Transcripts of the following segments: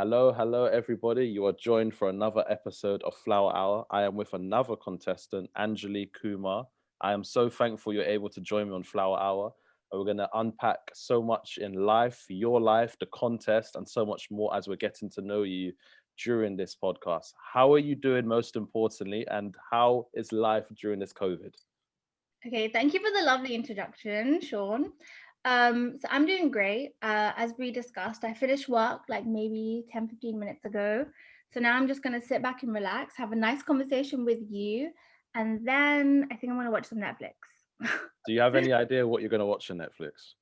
Hello, everybody. You are joined for another episode of Flower Hour. I am with another contestant, Anglee Kumar. I am so thankful you're able to join me on Flower Hour. And we're going to unpack so much in life, your life, the contest, and so much more as we're getting to know you during this podcast. How are you doing, most importantly, and how is life during this COVID? Okay, thank you for the lovely introduction, Sean. So I'm doing great. As we discussed, I finished work like maybe 10, 15 minutes ago. So now I'm just going to sit back and relax, have a nice conversation with you, and then I think I'm going to watch some Netflix. Do you have any idea what you're going to watch on Netflix?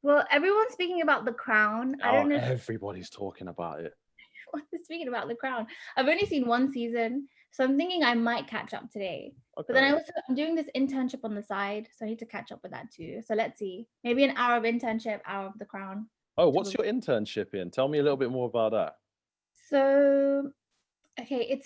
Well, everyone's speaking about The Crown. I Oh, don't know if everybody's talking about it. everyone's speaking about The Crown. I've only seen one season, so I'm thinking I might catch up today. But then Okay. I'm doing this internship on the side, so I need to catch up with that too. So let's see. Maybe an hour of internship, hour of The Crown. Oh, to what's your internship in? Tell me a little bit more about that. So okay,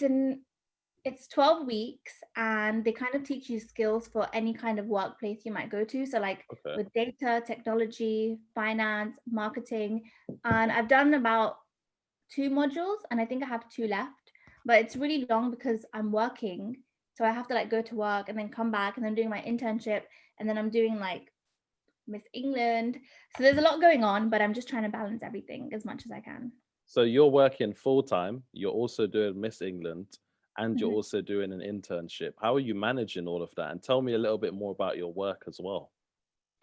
it's 12 weeks and they kind of teach you skills for any kind of workplace you might go to. So like Okay. with data, technology, finance, marketing. And I've done about two modules and I think I have two left. But it's really long because I'm working. So I have to like go to work and then come back and then doing my internship and then I'm doing like Miss England. So there's a lot going on, but I'm just trying to balance everything as much as I can. So you're working full time, you're also doing Miss England, and you're Mhm. also doing an internship. How are you managing all of that? And tell me a little bit more about your work as well.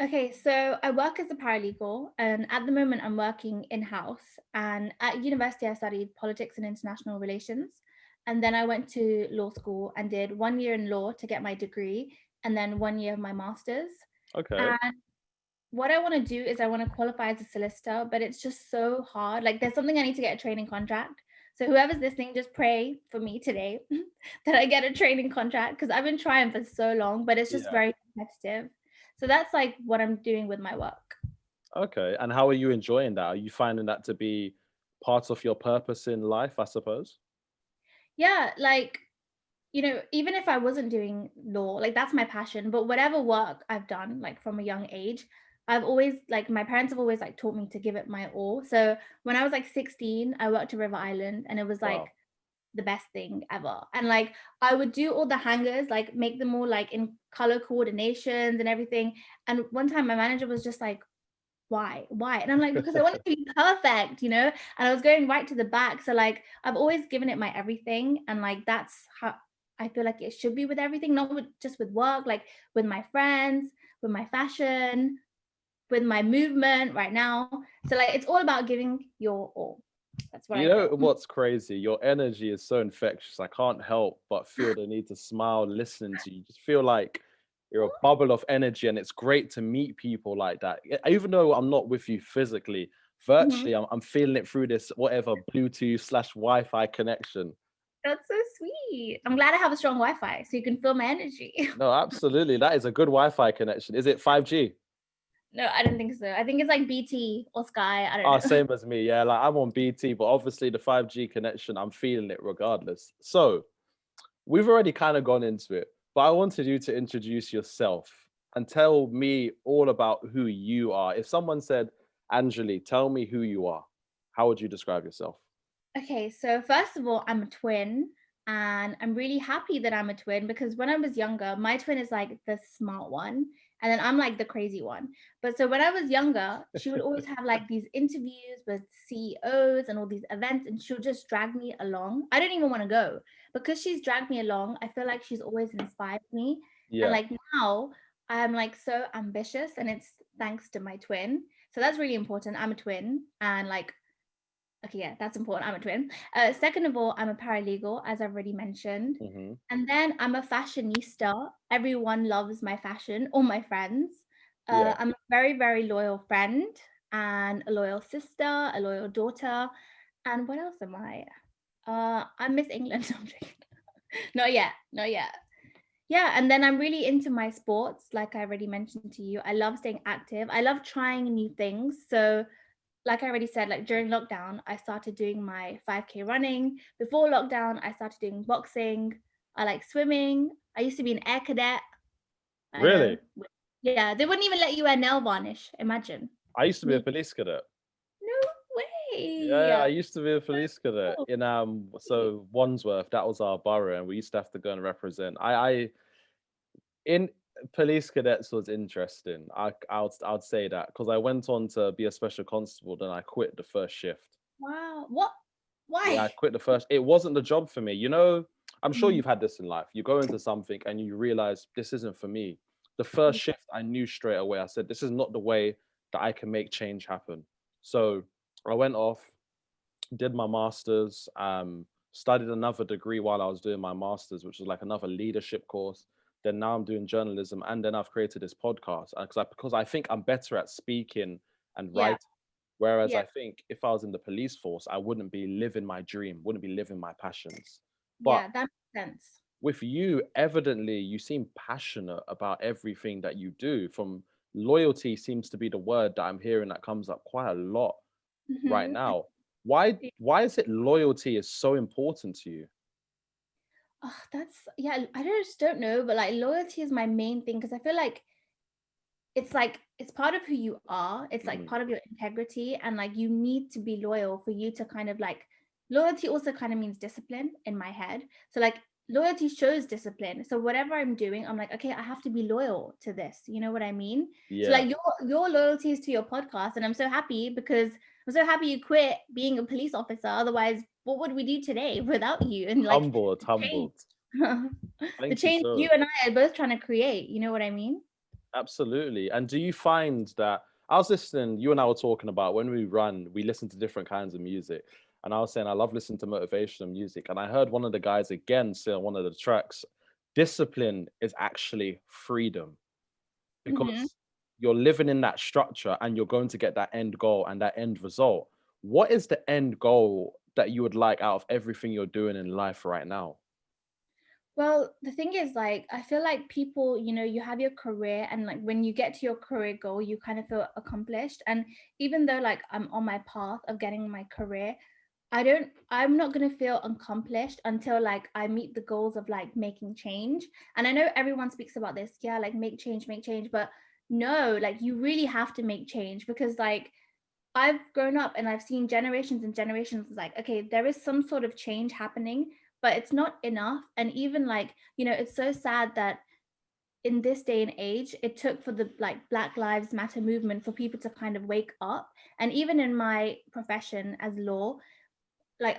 Okay, so I work as a paralegal, and at the moment I'm working in house. And at university, I studied politics and international relations. And then I went to law school and did 1 year in law to get my degree, and then 1 year of my master's. Okay. And what I want to do is I want to qualify as a solicitor, but it's just so hard. Like, there's something I need to get a training contract. So, whoever's listening, just pray for me today that I get a training contract because I've been trying for so long, but it's just Yeah. very competitive. So that's like what I'm doing with my work. Okay. And how are you enjoying that? Are you finding that to be part of your purpose in life, I suppose? Yeah, like, even if I wasn't doing law, like that's my passion, but whatever work I've done, like from a young age, I've always like my parents have always like taught me to give it my all. So when I was like 16, I worked at River Island and it was like Wow. the best thing ever. And like I would do all the hangers, like make them all like in color coordinations and everything. And one time my manager was just like, why? And I'm like, because I want it to be perfect, and I was going right to the back. So like I've always given it my everything, and like that's how I feel like it should be with everything, not with just with work, like with my friends, with my fashion, with my movement right now. So like it's all about giving your all. That's what You I know feel. what's crazy? Your energy is so infectious. I can't help but feel the need to smile listening to you. Just feel like you're a bubble of energy, and it's great to meet people like that. Even though I'm not with you physically, Mhm. virtually, I'm feeling it through this whatever Bluetooth slash Wi-Fi connection. That's so sweet. I'm glad I have a strong Wi-Fi so you can feel my energy. No, absolutely, that is a good Wi-Fi connection. Is it 5G? No, I don't think so. I think it's like BT or Sky. I don't Ah, know. same as me. Yeah, like I'm on BT, but obviously the 5G connection, I'm feeling it regardless. So we've already kind of gone into it, but I wanted you to introduce yourself and tell me all about who you are. If someone said, Angeli, tell me who you are, how would you describe yourself? Okay, so first of all, I'm a twin, and I'm really happy that I'm a twin because when I was younger, my twin is like the smart one, and then I'm like the crazy one. But so when I was younger, she would always have like these interviews with CEOs and all these events, and she'll just drag me along. I don't even want to go because she's dragged me along. I feel like she's always inspired me. And Yeah. like now, I'm like so ambitious, and it's thanks to my twin. So that's really important. I'm a twin, and like okay, yeah, that's important. I'm a twin. Second of all, I'm a paralegal, as I've already mentioned. Hmm. And then I'm a fashionista. Everyone loves my fashion, all my friends. Yeah. I'm a very, very loyal friend and a loyal sister, a loyal daughter. And what else am I? I'm Miss England. No, I'm joking. Not yet. Not yet. Yeah, and then I'm really into my sports, like I already mentioned to you. I love staying active. I love trying new things. So like I already said, like during lockdown, I started doing my 5K running. Before lockdown, I started doing boxing. I like swimming. I used to be an air cadet. I know. Really? Yeah, they wouldn't even let you wear nail varnish. Imagine I used to be a me. police cadet. No way. Yeah, I used to be a police cadet Cool. in so Wandsworth, that was our borough, and we used to have to go and represent. I in police cadets was interesting. I'd say that because I went on to be a special constable, then I quit the first shift. Wow. What? Yeah, I Why? quit the first. It wasn't the job for me. You know, I'm sure Mm, you've had this in life. You go into something and you realize this isn't for me. The first yeah. shift, I knew straight away. I said, this is not the way that I can make change happen. So I went off, did my master's, studied another degree while I was doing my master's, which was like another leadership course. Then now I'm doing journalism, and then I've created this podcast because I think I'm better at speaking and Yeah. writing. Whereas Yeah. I think if I was in the police force, I wouldn't be living my dream, wouldn't be living my passions. But Yeah. That makes sense. with you, evidently, you seem passionate about everything that you do. From loyalty seems to be the word that I'm hearing that comes up quite a lot right Mm-hmm. now. Why is it loyalty is so important to you? Oh, that's yeah. I just don't know, but like loyalty is my main thing because I feel like it's part of who you are. It's like Mm, part of your integrity, and like you need to be loyal for you to kind of like loyalty also kind of means discipline in my head. So like loyalty shows discipline. So whatever I'm doing, I'm like, okay, I have to be loyal to this. You know what I mean? So yeah, like your loyalty is to your podcast, and I'm so happy because I'm so happy you quit being a police officer. Otherwise, what would we do today without you? And like humbled, change. humbled. The Thank you change you so. and I are both trying to create. You know what I mean? Absolutely. And do you find that I was listening, you and I were talking about when we run, we listen to different kinds of music. And I was saying I love listening to motivational music. And I heard one of the guys again say on one of the tracks, discipline is actually freedom Mm-hmm. because you're living in that structure and you're going to get that end goal and that end result. What is the end goal that you would like out of everything you're doing in life right now? Well, the thing is, like, I feel like people, you have your career, and like when you get to your career goal, you kind of feel accomplished. And even though, like, I'm on my path of getting my career, I'm not going to feel accomplished until like I meet the goals of like making change. And I know everyone speaks about this, yeah, like make change. But no, like, you really have to make change because, like, I've grown up and I've seen generations and generations like, okay, there is some sort of change happening, but it's not enough. And even like, it's so sad that in this day and age, it took for the like Black Lives Matter movement for people to kind of wake up. And even in my profession as law, like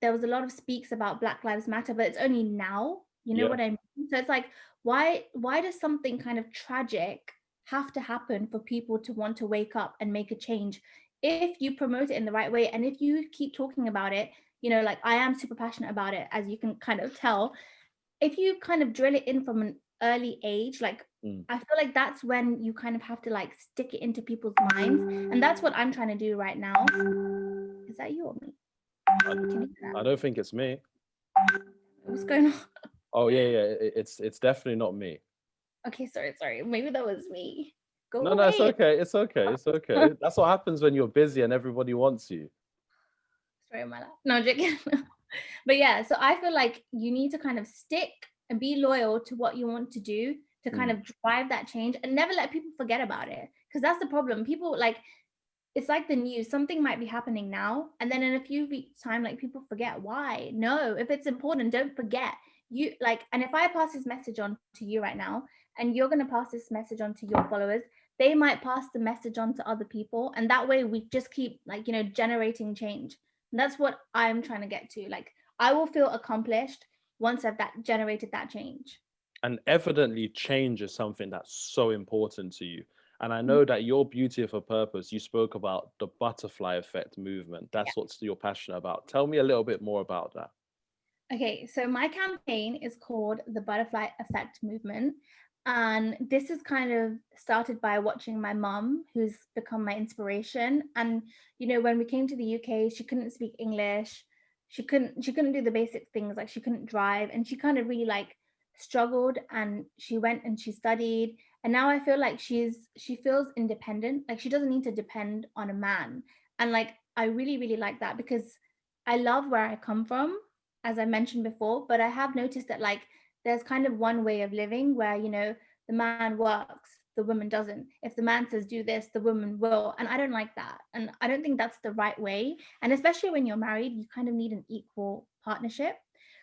there was a lot of speaks about Black Lives Matter, but it's only now, you know Yeah. what I mean? So it's like, why does something kind of tragic have to happen for people to want to wake up and make a change? If you promote it in the right way and if you keep talking about it, like I am super passionate about it, as you can kind of tell. If you kind of drill it in from an early age, like Mm. I feel like that's when you kind of have to like stick it into people's minds. And that's what I'm trying to do right now. Is that you or me? I, Can you hear I that? don't think it's me. What's going on? Oh yeah, yeah. It's definitely not me. Okay, sorry. Maybe that was me. Go No, no, it's away. okay. It's okay. It's okay. That's what happens when you're busy and everybody wants you. Sorry, my life. No, I'm joking. But yeah, so I feel like you need to kind of stick and be loyal to what you want to do to kind Mm. of drive that change and never let people forget about it. Because that's the problem. People like it's like the news, something might be happening now, and then in a few weeks' time, like people forget why. No, if it's important, don't forget. You like, and if I pass this message on to you right now, and you're gonna pass this message on to your followers, they might pass the message on to other people, and that way we just keep like generating change. And that's what I'm trying to get to. Like, I will feel accomplished once I've that generated that change. And evidently, change is something that's so important to you. And I Mhm. know that your beauty of a purpose, you spoke about the butterfly effect movement. Yeah. That's what you're passionate about. Tell me a little bit more about that. Okay, so my campaign is called the Butterfly Effect Movement. And this is kind of started by watching my mum, who's become my inspiration. And when we came to the UK, she couldn't speak English. She couldn't do the basic things, like she couldn't drive, and she kind of really like struggled, and she went and she studied. And now I feel like she feels independent, like she doesn't need to depend on a man. And like I really, really like that because I love where I come from, as I mentioned before, but I have noticed that like there's kind of one way of living where, the man works the woman doesn't. If the man says do this, the woman will. And I don't like that. And I don't think that's the right way. And especially when you're married, you kind of need an equal partnership.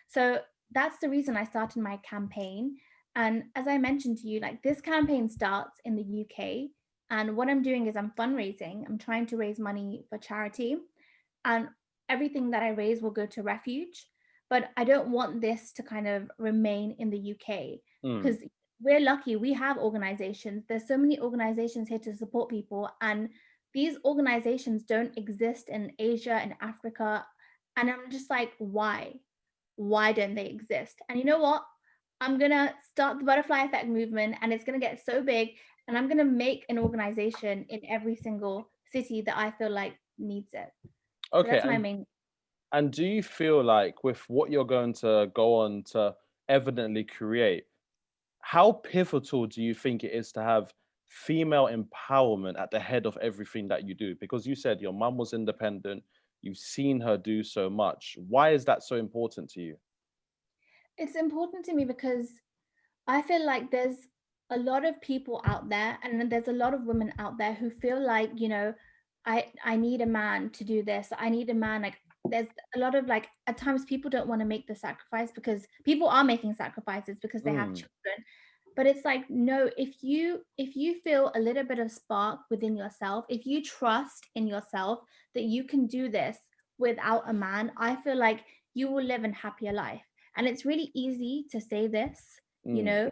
So that's the reason I started my campaign. And as I mentioned to you, like this campaign starts in the UK. And what I'm doing is I'm fundraising. I'm trying to raise money for charity. And everything that I raise will go to refuge. But I don't want this to kind of remain in the UK Mm. because we're lucky we have organizations. There's so many organizations here to support people, and these organizations don't exist in Asia and Africa. And I'm just like, why don't they exist? And you know what, I'm gonna start the butterfly effect movement, and it's gonna get so big, and I'm gonna make an organization in every single city that I feel like needs it. So Okay, that's my main. and do you feel like with what you're going to go on to evidently create, how pivotal do you think it is to have female empowerment at the head of everything that you do? Because you said your mum was independent, you've seen her do so much. Why is that so important to you? It's important to me because I feel like there's a lot of people out there, and then there's a lot of women out there who feel like, I need a man to do this. I need a man. Like there's a lot of like at times people don't want to make the sacrifice because people are making sacrifices because they have Mm, children. But it's like, no, if you feel a little bit of spark within yourself, if you trust in yourself that you can do this without a man, I feel like you will live a happier life. And it's really easy to say this, you mm, know,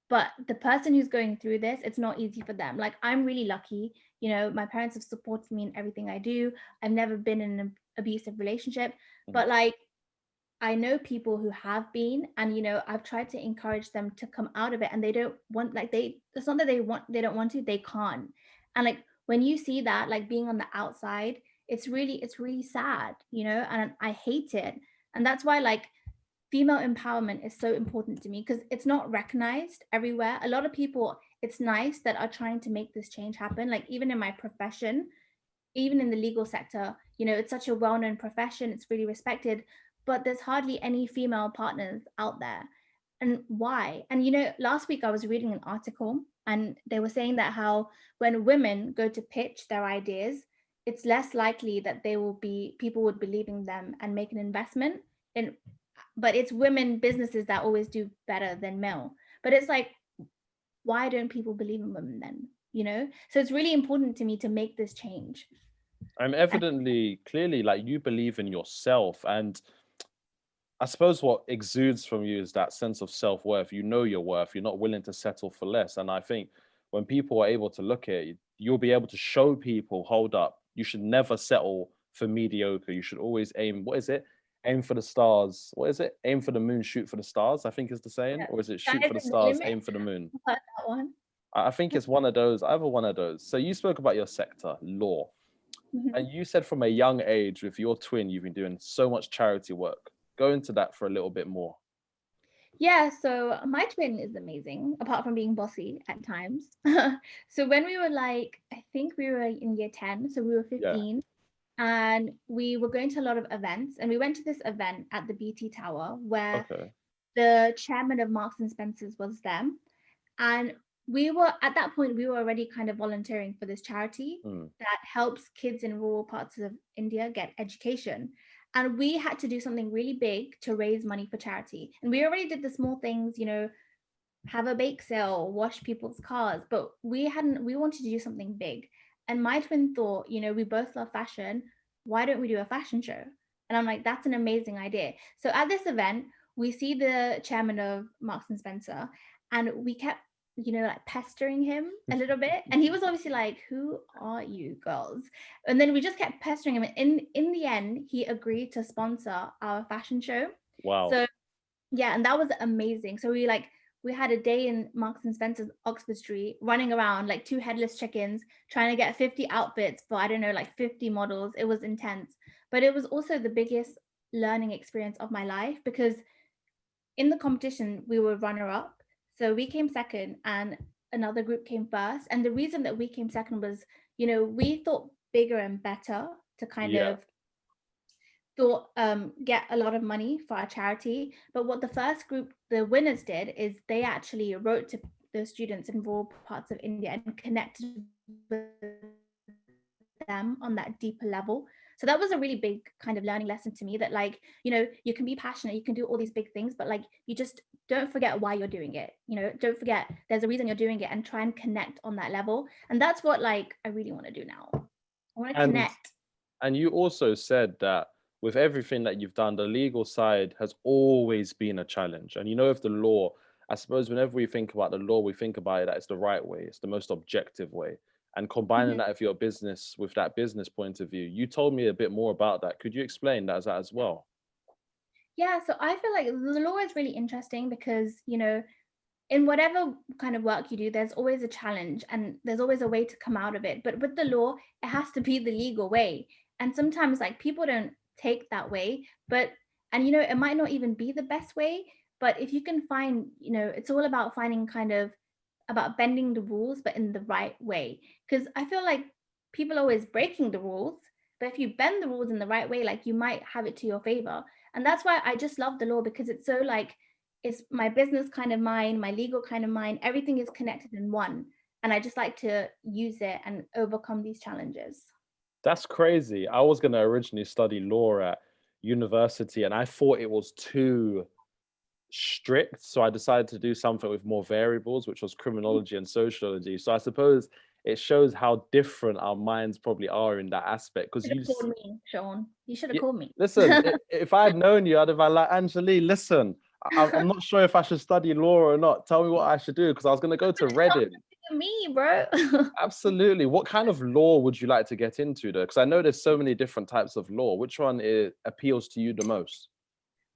but the person who's going through this, it's not easy for them. Like I'm really lucky, my parents have supported me in everything I do. I've never been in an abusive relationship, mm. but like I know people who have been, and I've tried to encourage them to come out of it, and they don't want, like, it's not that they don't want to, they can't. And like when you see that, like being on the outside, it's really sad, and I hate it. And that's why like female empowerment is so important to me because it's not recognized everywhere. A lot of people, it's nice that are trying to make this change happen. Like even in my profession, even in the legal sector, it's such a well-known profession, it's really respected, but there's hardly any female partners out there. And why? And last week I was reading an article, and they were saying that how when women go to pitch their ideas, it's less likely that people would believe in them and make an investment in, but it's women businesses that always do better than male. But it's like, why don't people believe in women then? So it's really important to me to make this change. And evidently, clearly, like you believe in yourself. And I suppose what exudes from you is that sense of self-worth. You know your worth. You're not willing to settle for less. And I think when people are able to look at it, you'll be able to show people, hold up, you should never settle for mediocre. You should always aim, what is it? Aim for the stars. What is it? Aim for the moon, shoot for the stars, I think is the saying. Yeah. Or is it Sky shoot for the isn't the stars, limit. aim for the moon? I've heard that one. I think it's one of those, either one of those. So you spoke about your sector, law. Mhm. And you said from a young age with your twin, you've been doing so much charity work. Go into that for a little bit more. Yeah, so my twin is amazing, apart from being bossy at times. So when we were like, I think we were in year 10, so we were Yeah. 15, and we were going to a lot of events. And we went to this event at the BT Tower where Okay. the chairman of Marks and Spencer's was there. And we were at that point, we were already kind of volunteering for this charity Mm. that helps kids in rural parts of India get education. And we had to do something really big to raise money for charity. And we already did the small things, have a bake sale, wash people's cars, but we wanted to do something big. And my twin thought, we both love fashion. Why don't we do a fashion show? And I'm like, that's an amazing idea. So at this event, we see the chairman of Marks and Spencer, and we kept, like pestering him a little bit. And he was obviously like, who are you girls? And then we just kept pestering him. And in the end, he agreed to sponsor our fashion show. Wow. So yeah, and that was amazing. So we had a day in Marks and Spencer's Oxford Street running around like two headless chickens trying to get 50 outfits for, I don't know, like 50 models. It was intense. But it was also the biggest learning experience of my life because in the competition we were runner up. So we came second and another group came first. And the reason that we came second was, we thought bigger and better to kind Yeah. of thought get a lot of money for our charity. But what the first group, the winners, did is they actually wrote to those students in rural parts of India and connected with them on that deeper level. So that was a really big kind of learning lesson to me, that like, you know, you can be passionate, you can do all these big things, but like, you just don't forget why you're doing it. You know, don't forget there's a reason you're doing it, and try and connect on that level. And that's what like I really want to do now. I want to And connect. and you also said that with everything that you've done, the legal side has always been a challenge. And you know, if the law, I suppose whenever we think about the law, we think about it that it's the right way, it's the most objective way. And combining Mhm. that with your business, with that business point of view, you told me a bit more about that. Could you explain that as well? Yeah, so I feel like the law is really interesting because, you know, in whatever kind of work you do, there's always a challenge and there's always a way to come out of it. But with the law, it has to be the legal way. And sometimes like people don't take that way, but and you know, it might not even be the best way, but if you can find, you know, it's all about finding kind of about bending the rules, but in the right way. Because I feel like people are always breaking the rules, but if you bend the rules in the right way, like you might have it to your favor. And that's why I just love the law, because it's so like it's my business kind of mind, my legal kind of mind, everything is connected in one. And I just like to use it and overcome these challenges. That's crazy. I was going to originally study law at university and I thought it was too strict. So I decided to do something with more variables, which was You criminology and sociology. So I suppose it shows how different our minds probably are in that aspect. Because should have called me, Sean. You should have yeah, called me. listen, if I had known you, I'd have been like, Angeli, listen, I'm not sure if I should study law or not. Tell me what I should do because I was going to go to Reading. Me, bro. Absolutely. What kind of law would you like to get into though? Because I know there's so many different types of law. Which one appeals to you the most?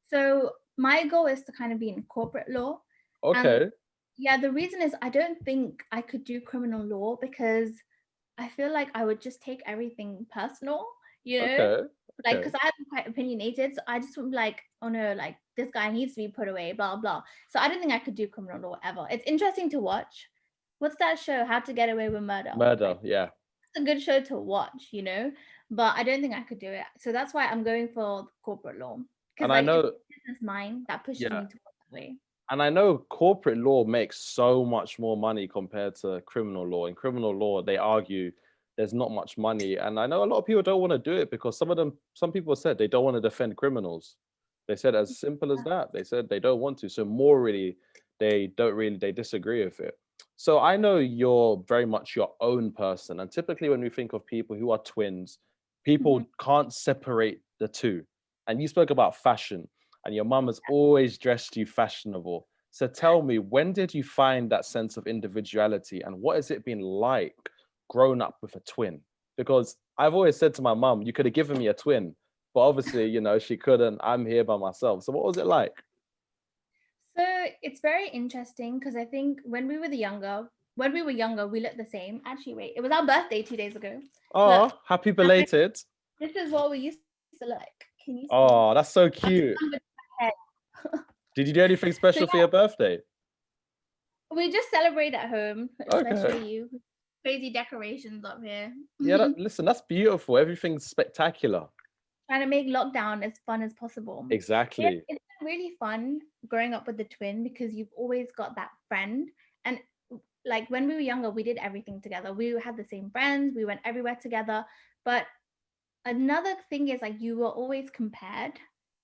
So my goal is to kind of be in corporate law. And Okay. yeah, the reason is I don't think I could do criminal law because I feel like I would just take everything personal, you know? Okay. Like, Okay. because I'm quite opinionated. So I just would be like, oh no, like this guy needs to be put away, blah, blah. So I don't think I could do criminal law ever. It's interesting to watch. What's that show? How to Get Away with Murder. Murder. Like, Yeah. it's a good show to watch, you know? But I don't think I could do it. So that's why I'm going for corporate law. Because And I like it's know, a business mind that pushes yeah. me to work that way. And I know corporate law makes so much more money compared to criminal law. In criminal law, they argue there's not much money. And I know a lot of people don't want to do it because some people said they don't want to defend criminals. They said as simple as that. They said they don't want to. So morally, they disagree with it. So I know you're very much your own person. And typically when we think of people who are twins, Mhm. people can't separate the two. And you spoke about fashion and your mum has always dressed you fashionable. So tell me, when did you find that sense of individuality and what has it been like growing up with a twin? Because I've always said to my mum, you could have given me a twin, but obviously, you know, she couldn't. I'm here by myself. So what was it like? So it's very interesting because I think when we were younger, we looked the same. Actually, wait, it was our birthday 2 days ago. Look, Oh, happy and belated. this is what we used to look. Can you see? Oh, that's so I'm cute. with my head. Did you do anything So special for yeah, your birthday? we just celebrate at home. Should I show Okay. you? Crazy decorations up here. Yeah, listen, that's beautiful. Everything's spectacular. Trying to make lockdown as fun as possible. But yeah, Exactly. it's been really fun growing up with the twin because you've always got that friend. And like when we were younger, we did everything together. We had the same friends, we went everywhere together. But another thing is like you were always compared,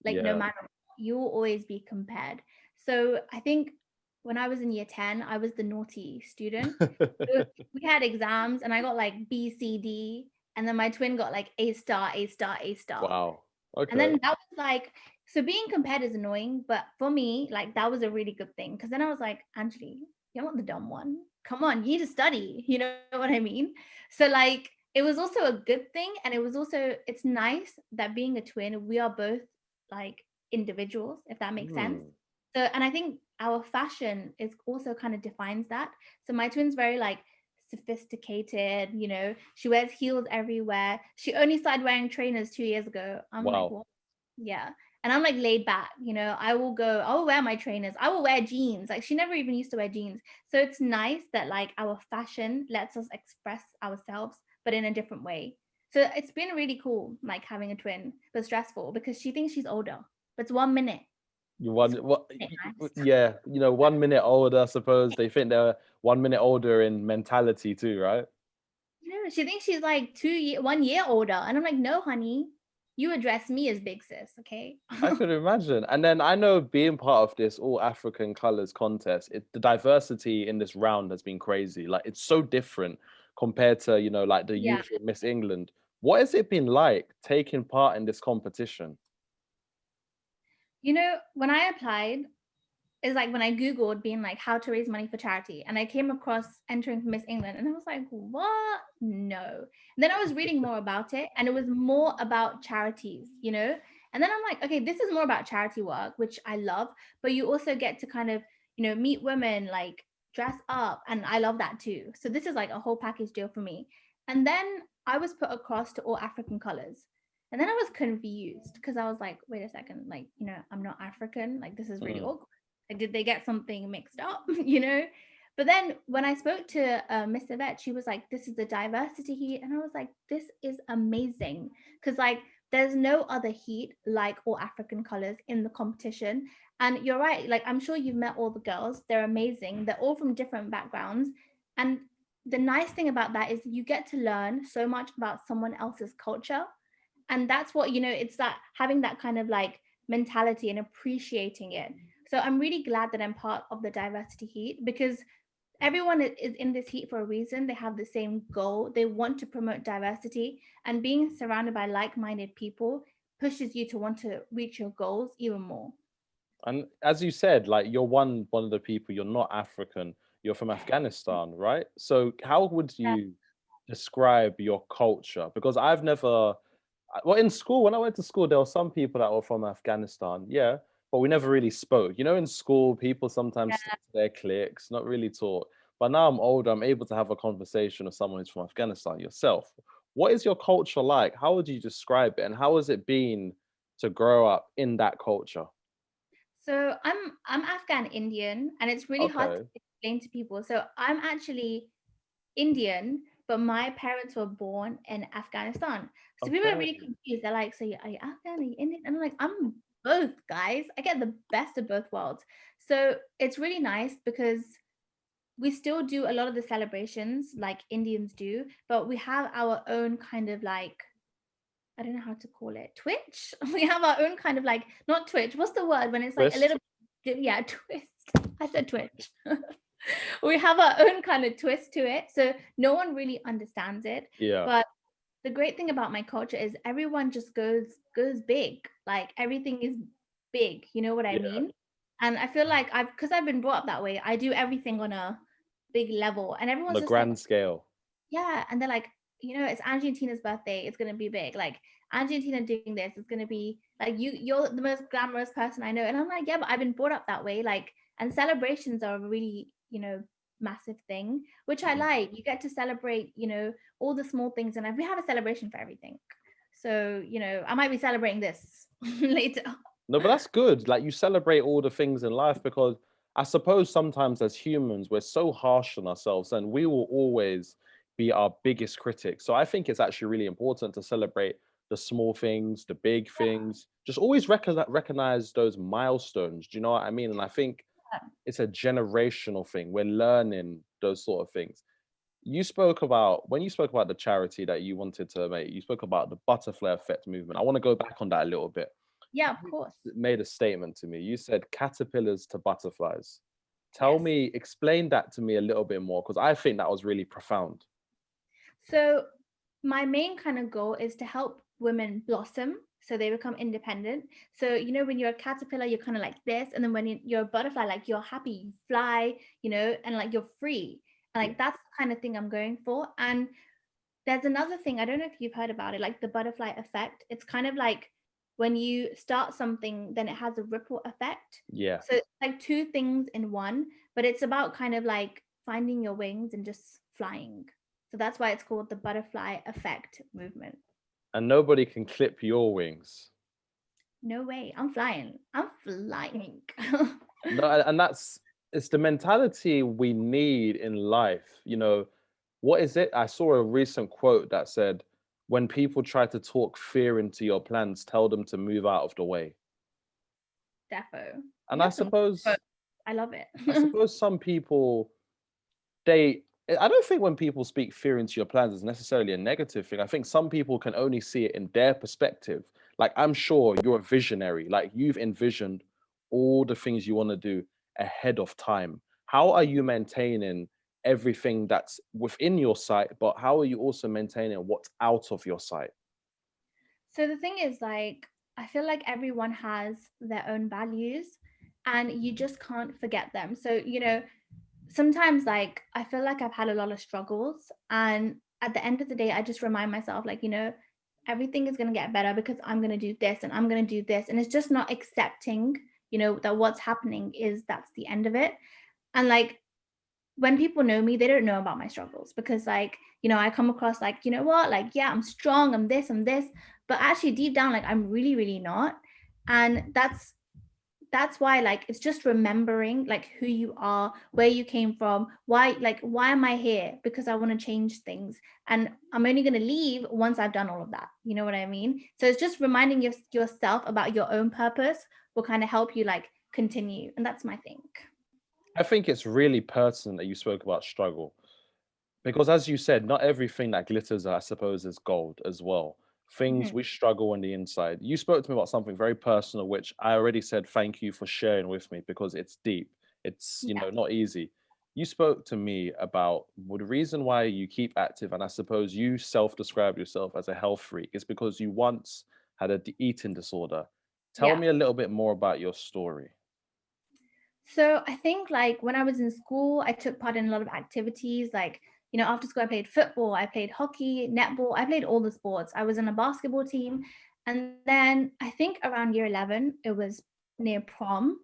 like no Yeah. matter what, you will always be compared. So I think when I was in year 10, I was the naughty student. So we had exams and I got like B, C, D, and then my twin got like A star, A star, A star. Wow. And Okay. then that was like, so being compared is annoying, but for me, like that was a really good thing. Cause then I was like, Angeli, you're not the dumb one. Come on, you need to study. You know what I mean? So like it was also a good thing. And it was also, it's nice that being a twin, we are both like individuals, if that makes sense. Hmm. So, and I think our fashion is also kind of defines that. So my twin's very like sophisticated, you know, she wears heels everywhere. She only started wearing trainers 2 years ago. I'm like, Wow. what? Yeah. And I'm like laid back, you know, I will wear my trainers. I will wear jeans. Like she never even used to wear jeans. So it's nice that like our fashion lets us express ourselves, but in a different way. So it's been really cool, like having a twin, but stressful because she thinks she's older. But it's 1 minute. You one what? Nice. Yeah, 1 minute older. I suppose they think they're 1 minute older in mentality too, right? No, she thinks she's like 1 year older. And I'm like, no, honey, you address me as big sis, okay? I could imagine. And then I know being part of this all African colors contest, the diversity in this round has been crazy. Like it's so different compared to, like the Yeah. usual Miss England. What has it been like taking part in this competition? When I applied, is like when I Googled being like how to raise money for charity, and I came across entering for Miss England, and I was like, what? No. And then I was reading more about it, and it was more about charities. And then I'm like, okay, this is more about charity work, which I love, but you also get to kind of, meet women, like dress up, and I love that too. So this is like a whole package deal for me. And then I was put across to all African colors. And then I was confused because I was like, wait a second, like, I'm not African. Like, this is really Mm. awkward. Like, did they get something mixed up? But then when I spoke to Miss Yvette, she was like, this is the diversity heat. And I was like, this is amazing. Because, like, there's no other heat like all African colors in the competition. And you're right. Like, I'm sure you've met all the girls. They're amazing. They're all from different backgrounds. And the nice thing about that is you get to learn so much about someone else's culture. And that's what, it's that having that kind of like mentality and appreciating it. So I'm really glad that I'm part of the diversity heat, because everyone is in this heat for a reason. They have the same goal. They want to promote diversity, and being surrounded by like-minded people pushes you to want to reach your goals even more. And as you said, like you're one of the people, you're not African, you're from Afghanistan, right? So how would Yeah. you describe your culture? Because I've never, well, in school, when I went to school, there were some people that were from Afghanistan, yeah, but we never really spoke. In school, people sometimes stick to their cliques, not really taught. But now I'm older, I'm able to have a conversation with someone who's from Afghanistan yourself. What is your culture like? How would you describe it? And how has it been to grow up in that culture? So I'm Afghan Indian, and it's really hard to Okay. explain to people. So I'm actually Indian, but my parents were born in Afghanistan. So people are Okay. really confused. They're like, so are you Afghan? Are you Indian? And I'm like, I'm both, guys. I get the best of both worlds. So it's really nice because we still do a lot of the celebrations like Indians do, but we have our own kind of like, I don't know how to call it, Twitch. We have our own kind of like, not Twitch. What's the word when it's like a Twist. little, yeah, twist. I said Twitch. We have our own kind of twist to it. So no one really understands it. Yeah. But the great thing about my culture is everyone just goes big. Like everything is big. You know what I Yeah. mean? And I feel like because I've been brought up that way, I do everything on a big level. And On everyone's a just like, grand scale. yeah. And they're like, it's Argentina's birthday. It's gonna be big. Like Argentina doing this is gonna be like you're the most glamorous person I know. And I'm like, yeah, but I've been brought up that way. Like, and celebrations are a really, massive thing, which I Mhm. like. You get to celebrate, all the small things, and we have a celebration for everything. So, I might be celebrating this later. No, but that's good. Like you celebrate all the things in life because I suppose sometimes as humans, we're so harsh on ourselves and we will always be our biggest critic. So I think it's actually really important to celebrate the small things, the big things, just always recognize those milestones. Do you know what I mean? And I think it's a generational thing. We're learning those sort of things. When you spoke about the charity that you wanted to make, you spoke about the butterfly effect movement. I want to go back on that a little bit. Yeah, of course. Made a statement to me. You said caterpillars to butterflies. Yes. Explain that to me a little bit more because I think that was really profound. So my main kind of goal is to help women blossom so they become independent. So, when you're a caterpillar, you're kind of like this. And then when you're a butterfly, like you're happy, you fly, and like you're free. And Yeah. like that's the kind of thing I'm going for. And there's another thing, I don't know if you've heard about it, like the butterfly effect. It's kind of like when you start something, then it has a ripple effect. Yeah. So it's like two things in one, but it's about kind of like finding your wings and just flying. So that's why it's called the butterfly effect movement. And nobody can clip your wings. No way, I'm flying. I'm flying. No, and it's the mentality we need in life. What is it? I saw a recent quote that said, when people try to talk fear into your plans, tell them to move out of the way. Defo. And You I have some quotes. suppose, I love it. some people, I don't think when people speak fear into your plans is necessarily a negative thing. I think some people can only see it in their perspective. Like, I'm sure you're a visionary, like you've envisioned all the things you want to do ahead of time. How are you maintaining everything that's within your sight, but how are you also maintaining what's out of your sight? So the thing is, like, I feel like everyone has their own values and you just can't forget them. So, sometimes, like, I feel like I've had a lot of struggles, and at the end of the day I just remind myself, like, everything is going to get better because I'm going to do this and I'm going to do this, and it's just not accepting, that what's happening is that's the end of it. And like, when people know me, they don't know about my struggles because, like, I come across like, you know what, like, yeah, I'm strong, I'm this, but actually deep down, like, I'm really, really not. And that's why, like, it's just remembering, like, who you are, where you came from, why am I here? Because I want to change things, and I'm only going to leave once I've done all of that. You know what I mean? So it's just reminding yourself about your own purpose will kind of help you, like, continue. And that's my thing. I think it's really pertinent that you spoke about struggle. Because as you said, not everything that glitters, I suppose, is gold as well. Things Mhm. we struggle on the inside. You spoke to me about something very personal, which I already said thank you for sharing with me because it's deep. It's, Yeah. not easy. You spoke to me about, well, the reason why you keep active, and I suppose you self-describe yourself as a health freak, is because you once had a eating disorder. Tell Yeah. me a little bit more about your story. So I think, like, when I was in school, I took part in a lot of activities. Like, after school, I played football, I played hockey, netball, I played all the sports. I was in a basketball team. And then I think around year 11, it was near prom.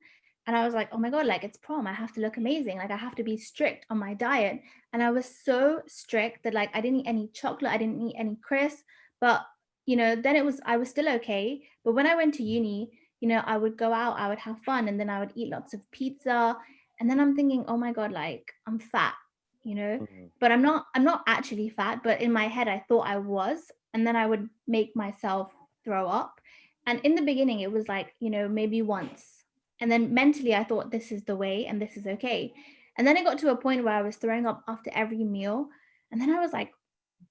And I was like, oh my God, like, it's prom. I have to look amazing. Like, I have to be strict on my diet. And I was so strict that, like, I didn't eat any chocolate, I didn't eat any crisps. But, then I was still okay. But when I went to uni, I would go out, I would have fun, and then I would eat lots of pizza. And then I'm thinking, oh my God, like, I'm fat, you know, Mhm. but I'm not actually fat, but in my head, I thought I was. And then I would make myself throw up. And in the beginning, it was like, maybe once. And then mentally, I thought this is the way and this is okay. And then it got to a point where I was throwing up after every meal. And then I was like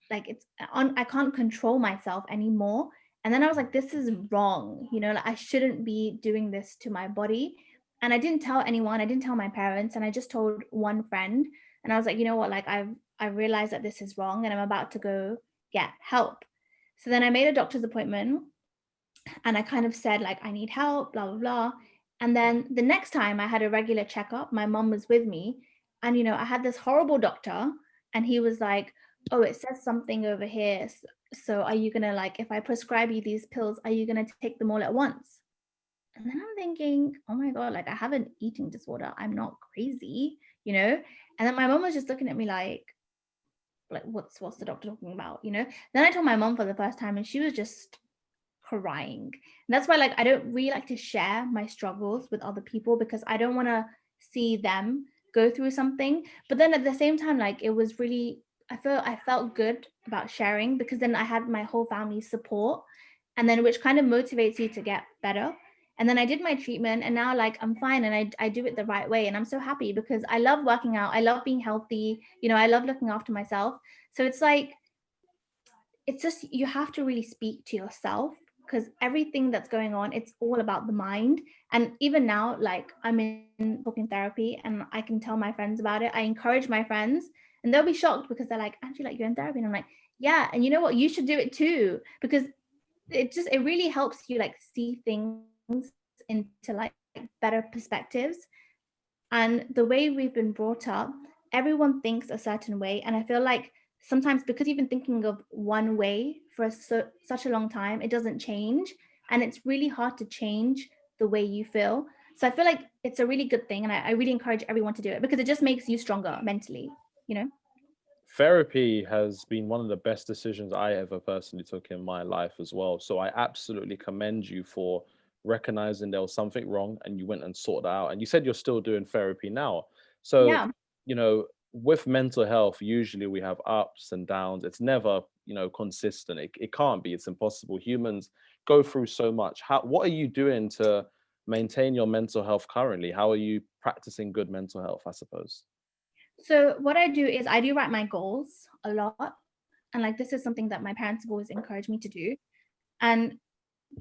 it's on, I can't control myself anymore. And then I was like, this is wrong, like, I shouldn't be doing this to my body. And I didn't tell anyone, I didn't tell my parents, and I just told one friend. And I was like, you know what, like, I realized that this is wrong and I'm about to go get help. So then I made a doctor's appointment, and I kind of said, like, I need help, blah blah blah. And then the next time I had a regular checkup, my mom was with me, and I had this horrible doctor, and he was like, oh, it says something over here, so are you gonna, like, if I prescribe you these pills, are you gonna take them all at once? And then I'm thinking, oh my God, like, I have an eating disorder, I'm not crazy. And then my mom was just looking at me like, what's the doctor talking about? Then I told my mom for the first time, and she was just crying. And that's why, like, I don't really like to share my struggles with other people because I don't want to see them go through something. But then at the same time, like, it was really, I felt good about sharing because then I had my whole family's support, and then which kind of motivates you to get better. And then I did my treatment, and now, like, I'm fine, and I do it the right way, and I'm so happy because I love working out, I love being healthy, I love looking after myself. So it's like, it's just, you have to really speak to yourself because everything that's going on, it's all about the mind. And even now, like, I'm in talking therapy and I can tell my friends about it. I encourage my friends, and they'll be shocked because they're like, Actually, like, you're in therapy? And I'm like, yeah, and you know what, you should do it too, because it really helps you, like, see things into, like, better perspectives. And the way we've been brought up, everyone thinks a certain way. And I feel like sometimes because you've been thinking of one way for such a long time, it doesn't change. And it's really hard to change the way you feel. So I feel like it's a really good thing. And I really encourage everyone to do it because it just makes you stronger mentally, you know? Therapy has been one of the best decisions I ever personally took in my life as well. So I absolutely commend you for recognizing there was something wrong and you went and sorted it out. And you said you're still doing therapy now. So, Yeah. with mental health, usually we have ups and downs. It's never, consistent. It can't be, it's impossible. Humans go through so much. What are you doing to maintain your mental health currently? How are you practicing good mental health, I suppose? So what I do is I do write my goals a lot. And like this is something that my parents have always encouraged me to do. And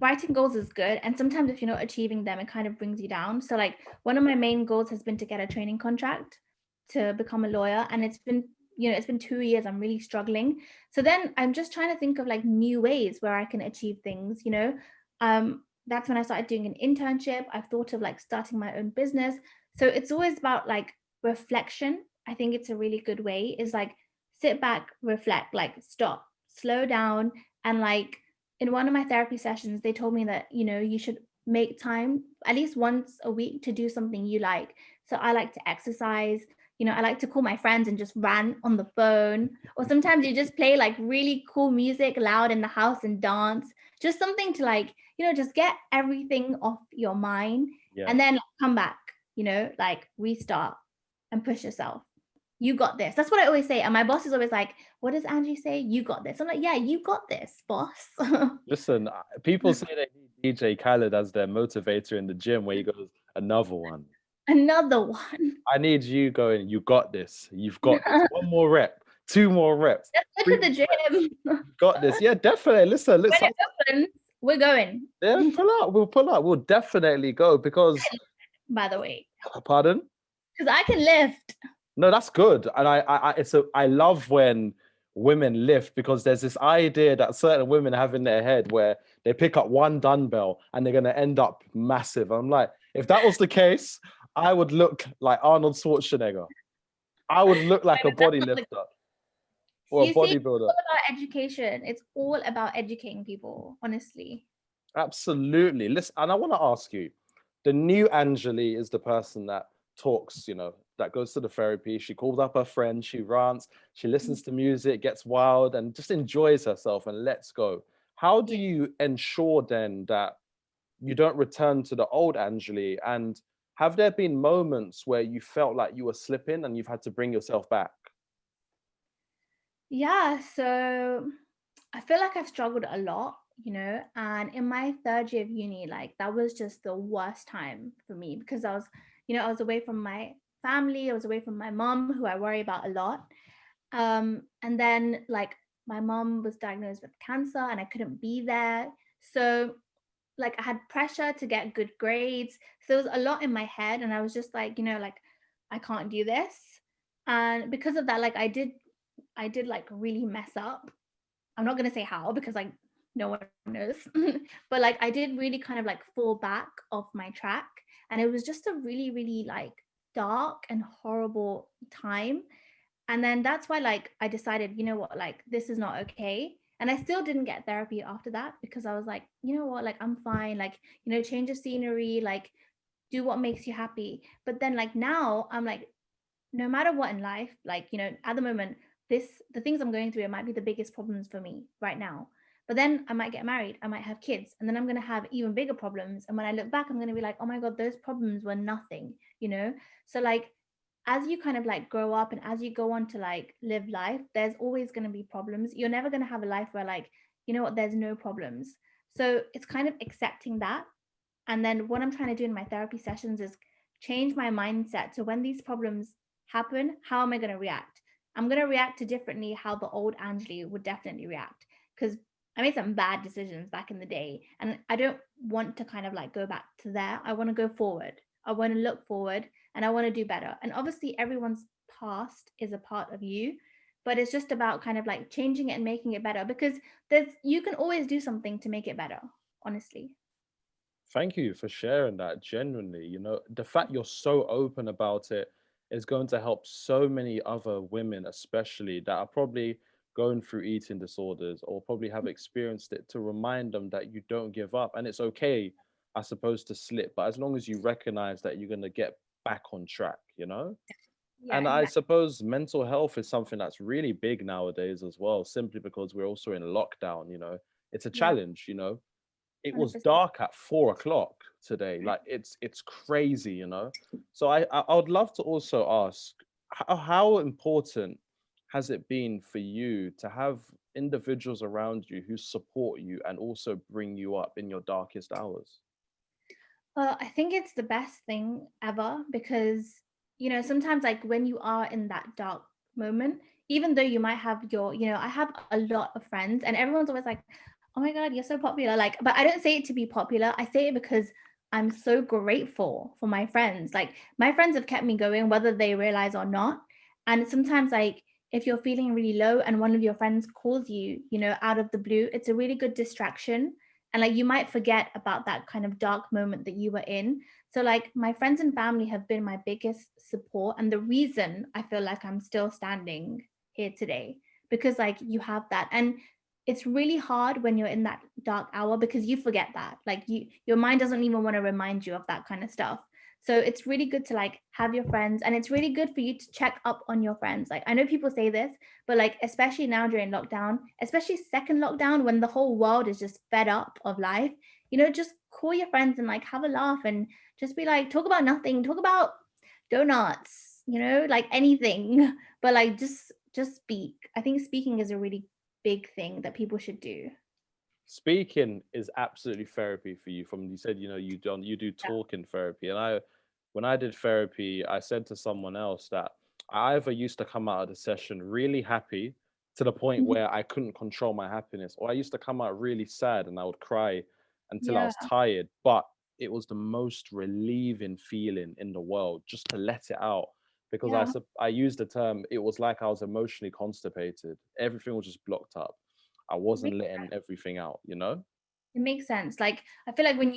writing goals is good. And sometimes if you're not achieving them, it kind of brings you down. So like one of my main goals has been to get a training contract to become a lawyer. And it's been, it's been 2 years. I'm really struggling. So then I'm just trying to think of like new ways where I can achieve things. That's when I started doing an internship. I've thought of like starting my own business. So it's always about like reflection. I think it's a really good way is like sit back, reflect, like stop, slow down. And like in one of my therapy sessions, they told me that, you should make time at least once a week to do something you like. So I like to exercise. I like to call my friends and just rant on the phone. Or sometimes you just play like really cool music loud in the house and dance. Just something to like, just get everything off your mind Yeah. and then come back, like restart and push yourself. You got this. That's what I always say. And my boss is always like, what does Angie say? You got this. I'm like, yeah, you got this, boss. Listen, people say they need DJ Khaled as their motivator in the gym where he goes, another one. Another one. I need you going, you got this. You've got this. One more rep, two more reps. Let's go to the gym. You got this. Yeah, definitely. Listen, When it opens, we're going. yeah, pull up. We'll pull up. We'll definitely go because, By the way, pardon? because I can lift. No, that's good. And I love when women lift because there's this idea that certain women have in their head where they pick up one dumbbell and they're going to end up massive. I'm like, if that was the case, I would look like Arnold Schwarzenegger. I would look like a body lifter or a You see, it's bodybuilder. all about education. It's all about educating people, honestly. Absolutely. Listen, and I want to ask you, the new Angeli is the person that talks, that goes to the therapy. She calls up her friend, she rants, she listens to music, gets wild, and just enjoys herself and lets go. How do you ensure then that you don't return to the old Angeli? And have there been moments where you felt like you were slipping and you've had to bring yourself back? Yeah, so I feel like I've struggled a lot, and in my third year of uni, like that was just the worst time for me because I was away from my family, I was away from my mom, who I worry about a lot. And then like my mom was diagnosed with cancer and I couldn't be there. So like I had pressure to get good grades. So there was a lot in my head and I was just like, like I can't do this. And because of that, like I did like really mess up. I'm not going to say how because like no one knows. But like I did really kind of like fall back off my track and it was just a really really like dark and horrible time. And then that's why like I decided, you know what, like this is not okay. And I still didn't get therapy after that because I was like, you know what, like I'm fine, like, change of scenery, like do what makes you happy. But then like now I'm like, no matter what in life, like, at the moment, the things I'm going through, it might be the biggest problems for me right now. But then I might get married, I might have kids, and then I'm going to have even bigger problems. And when I look back, I'm going to be like, oh my God, those problems were nothing. So, like, as you kind of like grow up and as you go on to like live life, there's always going to be problems. You're never going to have a life where, like, you know what, there's no problems. So it's kind of accepting that. And then what I'm trying to do in my therapy sessions is change my mindset. So when these problems happen, how am I going to react? I'm going to react to differently how the old Angeli would definitely react because I made some bad decisions back in the day and I don't want to kind of like go back to there. I want to go forward. I want to look forward and I want to do better. And obviously everyone's past is a part of you, but it's just about kind of like changing it and making it better because you can always do something to make it better, honestly. Thank you for sharing that genuinely. The fact you're so open about it is going to help so many other women, especially that are probably going through eating disorders or probably have experienced it, to remind them that you don't give up. And it's okay, I suppose, to slip, but as long as you recognize that you're going to get back on track. Yeah, And I exactly. suppose mental health is something that's really big nowadays as well, simply because we're also in lockdown. It's a Yeah, challenge. It was 100%. dark at 4 o'clock today. Like it's crazy. So I would love to also ask, how important has it been for you to have individuals around you who support you and also bring you up in your darkest hours? I think it's the best thing ever because, sometimes like when you are in that dark moment, even though you might have I have a lot of friends and everyone's always like, oh my God, you're so popular. Like, but I don't say it to be popular. I say it because I'm so grateful for my friends. Like, my friends have kept me going, whether they realize or not. And sometimes, like, if you're feeling really low and one of your friends calls you, out of the blue, it's a really good distraction, and like you might forget about that kind of dark moment that you were in. So like my friends and family have been my biggest support and the reason I feel like I'm still standing here today, because like you have that. And it's really hard when you're in that dark hour because you forget that, like your mind doesn't even want to remind you of that kind of stuff. So it's really good to like have your friends, and it's really good for you to check up on your friends. Like, I know people say this, but like especially now during lockdown, especially second lockdown, when the whole world is just fed up of life, just call your friends and like have a laugh and just be like, talk about nothing, talk about donuts, like anything, but like just speak. I think speaking is a really big thing that people should do. Speaking is absolutely therapy for you. From, you said, you do Yeah. talking therapy, and when I did therapy, I said to someone else that I either used to come out of the session really happy to the point Mhm. where I couldn't control my happiness, or I used to come out really sad and I would cry until I Yeah. was tired. But it was the most relieving feeling in the world just to let it out, because Yeah. I used the term, it was like I was emotionally constipated. Everything was just blocked up. I wasn't letting everything out, you know? It makes sense. Like, I feel like when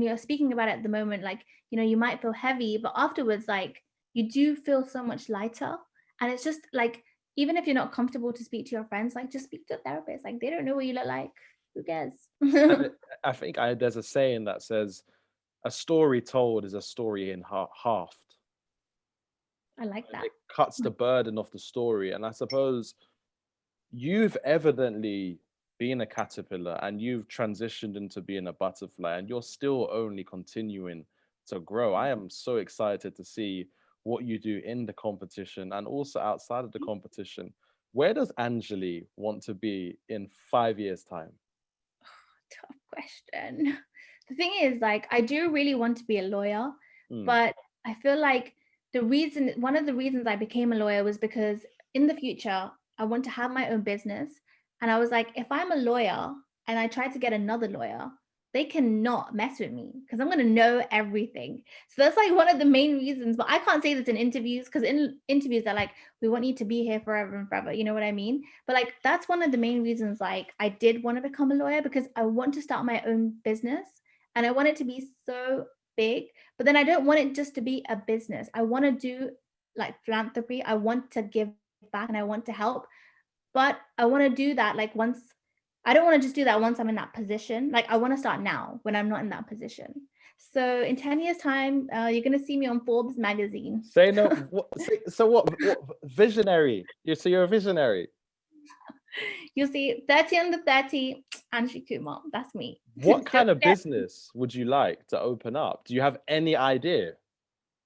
you're speaking about it at the moment, like, you might feel heavy, but afterwards, like, you do feel so much lighter. And it's just like, even if you're not comfortable to speak to your friends, like, just speak to a therapist. Like, they don't know what you look like. Who cares? And I think there's a saying that says, a story told is a story in halved. I like that. It cuts the burden of the story. And I suppose you've evidently been a caterpillar and you've transitioned into being a butterfly, and you're still only continuing to grow. I am so excited to see what you do in the competition and also outside of the competition. Where does Angeli want to be in 5 years' time? Tough question. The thing is, like, I do really want to be a lawyer, Hmm. but I feel like one of the reasons I became a lawyer was because in the future, I want to have my own business. And I was like, if I'm a lawyer and I try to get another lawyer, they cannot mess with me because I'm going to know everything. So that's like one of the main reasons. But I can't say this in interviews because in interviews, they're like, we want you to be here forever and forever. You know what I mean? But like that's one of the main reasons like I did want to become a lawyer, because I want to start my own business and I want it to be so big. But then I don't want it just to be a business. I want to do like philanthropy. I want to give back and I want to help. But I want to do that like once I don't want to just do that once I'm in that position. Like I want to start now when I'm not in that position. So in 10 years time, you're going to see me on Forbes magazine. Say no. So what? Visionary. You're a visionary. You'll see 30 under 30, Anglee Kumar. That's me. What Don't kind of forget. business would you like to open up? Do you have any idea?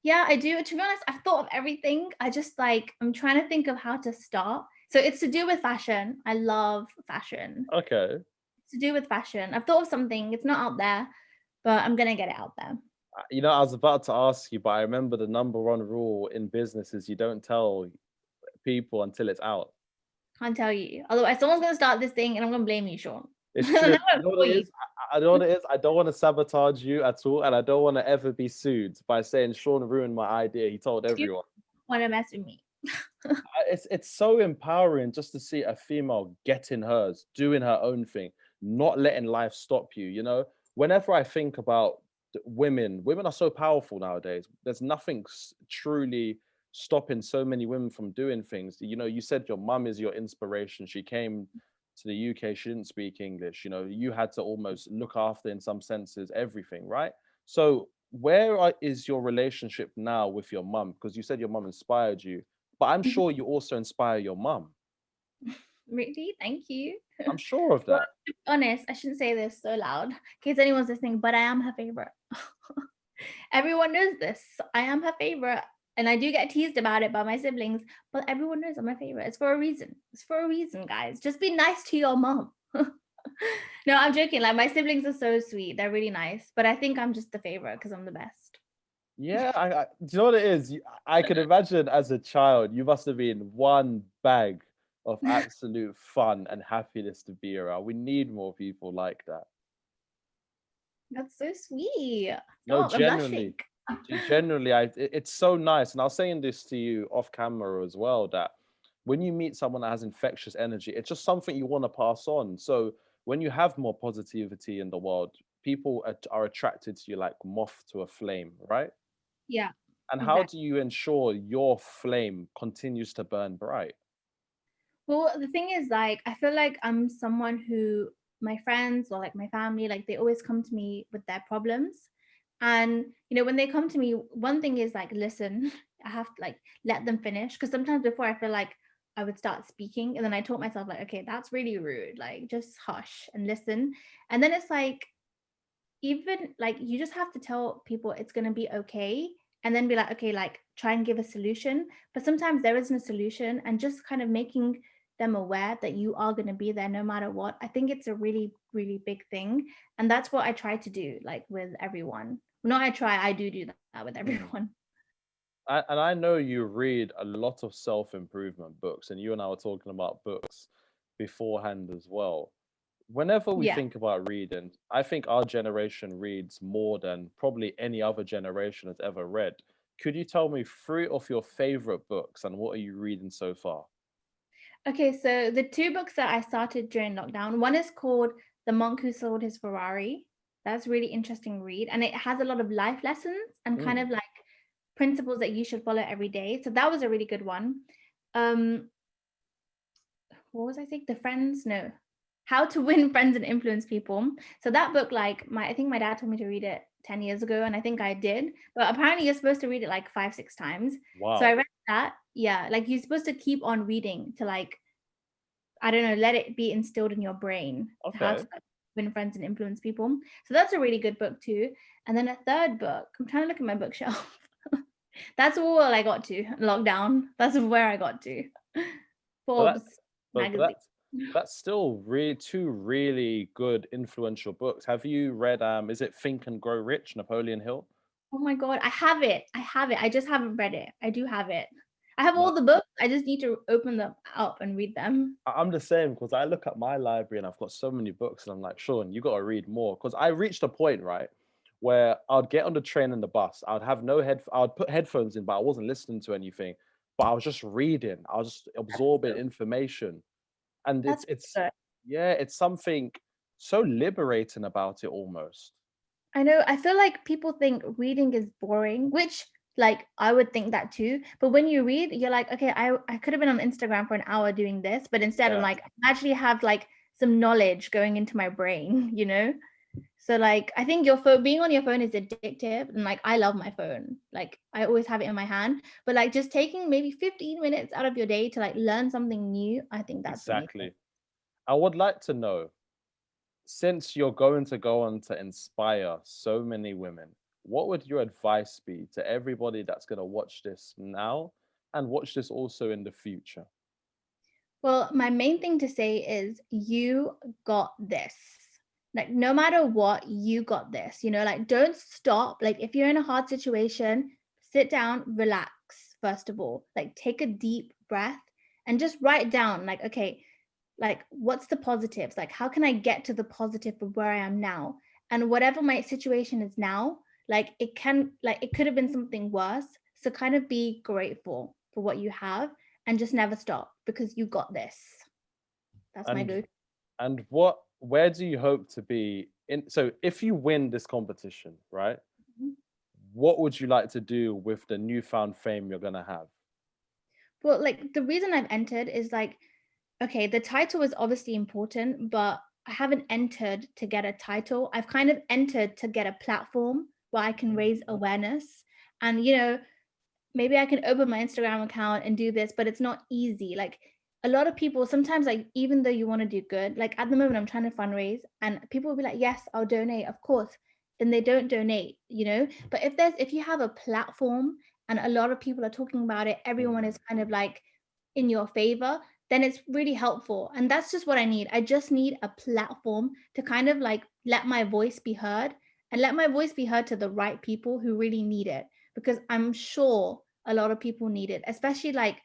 Yeah, I do. To be honest, I've thought of everything. I just like, I'm trying to think of how to start. So it's to do with fashion. I love fashion. Okay. It's to do with fashion. I've thought of something. It's not out there, but I'm going to get it out there. I was about to ask you, but I remember the number one rule in business is you don't tell people until it's out. Can't tell you. Otherwise, someone's going to start this thing and I'm going to blame you, Sean. It's And I'm true. going You to know what call it you. is? I know what it is. I don't want to sabotage you at all, and I don't want to ever be sued by saying Sean ruined my idea. He told You everyone. want to mess with me. It's so empowering just to see a female getting hers, doing her own thing, not letting life stop you. Whenever I think about women are so powerful nowadays. There's nothing truly stopping so many women from doing things. You said your mum is your inspiration. She came to the UK, she didn't speak English. You had to almost look after, in some senses, everything, right? So is your relationship now with your mum? Because you said your mum inspired you, but I'm sure you also inspire your mum. Really? Thank you. I'm sure of Well, that. to be honest, I shouldn't say this so loud in case anyone's listening, but I am her favorite. Everyone knows this. I am her favorite. And I do get teased about it by my siblings, but everyone knows I'm my favorite. It's for a reason. It's for a reason, guys. Just be nice to your mom. No, I'm joking. Like my siblings are so sweet. They're really nice. But I think I'm just the favorite because I'm the best. Yeah, do you know what it is? I can imagine as a child, you must have been one bag of absolute fun and happiness to be around. We need more people like that. That's so sweet. No, Stop, I'm blushing. genuinely, it's so nice. And I was saying this to you off camera as well, that when you meet someone that has infectious energy, it's just something you want to pass on. So when you have more positivity in the world, people are attracted to you like moth to a flame, right? Yeah, And how exactly. do you ensure your flame continues to burn bright? Well, the thing is, like, I feel like I'm someone who my friends or like my family, like, they always come to me with their problems. And, when they come to me, one thing is like, listen, I have to like let them finish. Because sometimes before I feel like I would start speaking, and then I taught myself, like, okay, that's really rude. Like, just hush and listen. And then it's like, even like you just have to tell people it's going to be okay, and then be like, okay, like try and give a solution. But sometimes there isn't a solution, and just kind of making them aware that you are going to be there no matter what, I think it's a really really big thing. And that's what I try to do, like with everyone. Not I do that with Mm. everyone. And I know you read a lot of self-improvement books, and you and I were talking about books beforehand as well. Whenever we Yeah. think about reading, I think our generation reads more than probably any other generation has ever read. Could you tell me three of your favorite books and what are you reading so far? Okay, so the two books that I started during lockdown, one is called The Monk Who Sold His Ferrari. That's a really interesting read. And it has a lot of life lessons and kind Mm. of like principles that you should follow every day. So that was a really good one. Um, what was I saying? The Friends? No. How to Win Friends and Influence People. So that book, like I think my dad told me to read it 10 years ago, and I think I did. But apparently you're supposed to read it like 5, 6 times. So I Wow. read that. Yeah, like you're supposed to keep on reading to like, I don't know, let it be instilled in your brain to how to Okay. like, win friends and influence people. So that's a really good book too. And then a third book, I'm trying to look at my bookshelf. That's all I got to. Lockdown. That's where I got to. But that Forbes but magazine. that's still really two really good influential books. Have you read is it Think and Grow Rich, Napoleon Hill? Oh my God, I have it. I have it. I just haven't read it. I do have it. I have all the books. I just need to open them up and read them. I'm the same because I look at my library and I've got so many books and I'm like, Sean, you got to read more. Because I reached a point, right, where I'd get on the train and the bus. I'd have no I'd put headphones in, but I wasn't listening to anything. But I was just reading. I was just absorbing information. And That's it's good. yeah, it's something so liberating about it almost. I know. I feel like people think reading is boring, which like I would think that too. But when you read, you're like, okay, I could have been on Instagram for an hour doing this, but instead I'm Yeah, like, I actually have like some knowledge going into my brain, you know? So like I think your phone being on your phone is addictive, and like I love my phone. Like I always have it in my hand. But like just taking maybe 15 minutes out of your day to like learn something new, I think that's amazing. exactly. I would like to know, since you're going to go on to inspire so many women, what would your advice be to everybody that's going to watch this now and watch this also in the future? Well, my main thing to say is you got this. Like, no matter what, you got this. Like, don't stop. Like, if you're in a hard situation, sit down, relax, first of all. Like, take a deep breath and just write down, like, okay, like, what's the positives? Like, how can I get to the positive of where I am now? And whatever my situation is now, like, it could have been something worse. So, kind of be grateful for what you have and just never stop because you got this. That's my And go. where do you hope to be in? So if you win this competition, right, what would you like to do with the newfound fame you're going to have? Well, like the reason I've entered is like, okay, the title is obviously important, but I haven't entered to get a title. I've kind of entered to get a platform where I can raise awareness. And, maybe I can open my Instagram account and do this, but it's not easy. Like a lot of people, sometimes, like, even though you want to do good, like at the moment, I'm trying to fundraise and people will be like, yes, I'll donate, of course. Then they don't donate. But if you have a platform and a lot of people are talking about it, everyone is kind of like in your favor, then it's really helpful. And that's just what I need. I just need a platform to kind of like let my voice be heard, and let my voice be heard to the right people who really need it. Because I'm sure a lot of people need it, especially like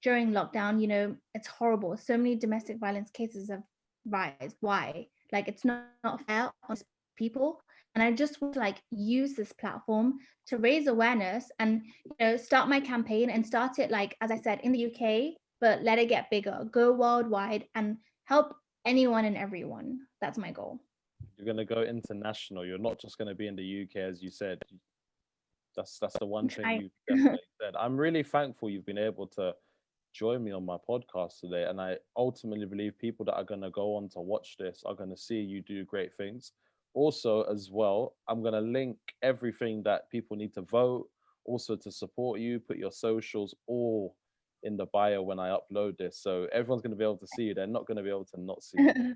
during lockdown, it's horrible. So many domestic violence cases have rise. Why? Like it's not fair on people. And I just want to like use this platform to raise awareness and start my campaign, and start it, like as I said, in the UK, but let it get bigger, go worldwide, and help anyone and everyone. That's my goal. You're going to go international. You're not just going to be in the UK, as you said. That's the one thing Try. you definitely said. I'm really thankful you've been able to join me on my podcast today. And I ultimately believe people that are going to go on to watch this are going to see you do great things. Also, as well, I'm going to link everything that people need to vote, also to support you, put your socials all in the bio when I upload this. So everyone's going to be able to see you. They're not going to be able to not see you.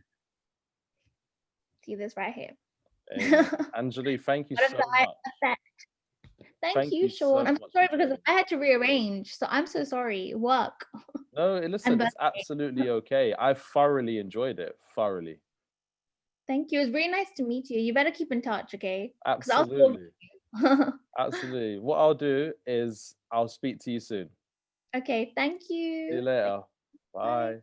See this right here. Amen. Angeli, thank you so Butterfly much. effect. Thank Thank you, you Sean. so I'm much sorry for because joining. I had to rearrange. So I'm so sorry. Work No, and listen, it's birthday. absolutely okay. I thoroughly enjoyed it. Thoroughly. Thank you. It was really nice to meet you. You better keep in touch, okay? Because I'll still Absolutely. miss you. Absolutely. What I'll do is I'll speak to you soon. Okay, thank See you you. later. Bye. Bye.